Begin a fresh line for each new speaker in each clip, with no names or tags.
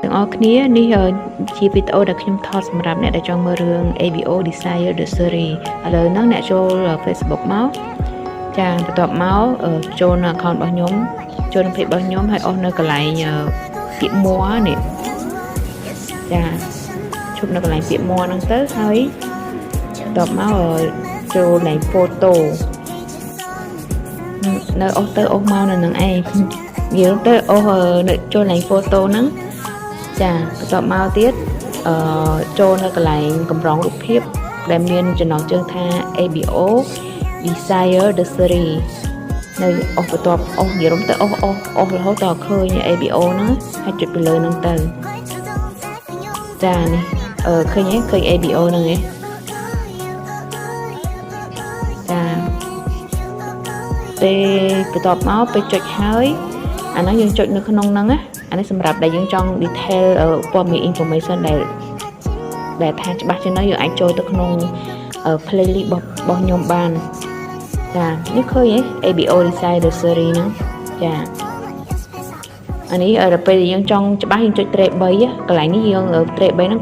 ទាំងអស់គ្នានេះជាវីដេអូដែលខ្ញុំថតសម្រាប់អ្នកដែលចង់មើលរឿង ABO Desire the Series ឥឡូវហ្នឹងអ្នកចូល Facebook មកចាបន្ទាប់មកចូលនៅ account របស់ខ្ញុំចូលនៅ page របស់ខ្ញុំហើយអស់នៅកន្លែងពាក្យមួនេះចាឈប់នៅកន្លែងពាក្យមួហ្នឹងទៅហើយបន្ទាប់មកចូលកន្លែង photo នៅអស់ទៅអស់មកនៅនឹងឯងនិយាយទៅអស់នៅចូលកន្លែង photo ហ្នឹងចាបន្ទាប់មកទៀតចូលនៅកន្លែងកម្រងរូបភាពដែលមានចំណងជើងថា ABO Desire the Series នៅអស់បន្ទាប់អស់និយាយទៅអស់រហូតដល់ឃើញ ABO ហ្នឹងហើយចុចពីលើហ្នឹងទៅចានេះឃើញឃើញ ABO ហ្នឹងឯងចាពេលបន្ទាប់មកពេលចុចហើយអាហ្នឹងយើងចុចនៅក្នុងហ្នឹងណាអានេះសម្រាប់ដែលយើងចង់ detail ព័ត៌មាន information ដែលថាច្បាស់ជាងនោះយើងអាចចូលទៅក្នុង playlist របស់ខ្ញុំបានចានេះឃើញហ៎ ABO Desire the Series ហ្នឹងចាអានេះដល់ពេលយើងចង់ច្បាស់យើងចុច track 3កន្លែងនេះយើង track 3ហ្នឹង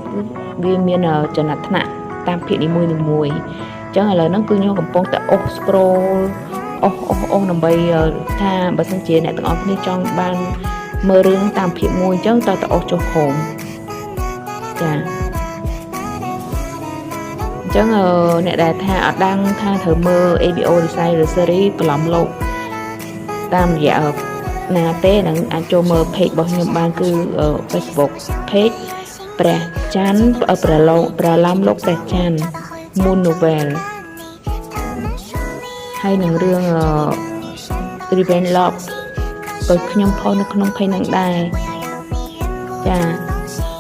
វាមានចំណាត់ថ្នាក់តាមភាគនីមួយៗអញ្ចឹងឥឡូវហ្នឹងគឺខ្ញុំកំពុងតែអូស scroll អូសដើម្បីថាបើសិនជាអ្នកទាំងអស់គ្នាចង់បានមើលរឿងតាមភាគមួយអញ្ចឹងតើអូសចុះ Chrome ចាអញ្ចឹងអ្នកដែលថាអត់ដឹងថាត្រូវមើល ABO Desire the Series បន្លំលោកតាមរយៈណាទេនឹងអាចចូលមើល page របស់ខ្ញុំបានគឺ Facebook page ព្រះច័ន្ទប្រឡំលោកព្រះច័ន្ទ Moon Novel ហើយនឹងរឿង Revenge Love ក៏ខ្ញុំផុសនៅក្នុង page ហ្នឹងដែរចា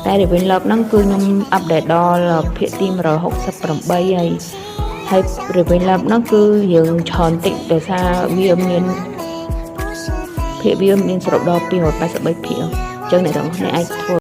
តែ Revenge Love ហ្នឹងគឺខ្ញុំអាប់ដេតដល់ភាគទី168ហើយ Revenge Love ហ្នឹងគឺយើងច្រើនតិចដោយសារវាមានភាគវាមានសរុបដល់283ភាគអញ្ចឹងអ្នកទាំងអស់គ្នាអាចធ្វើ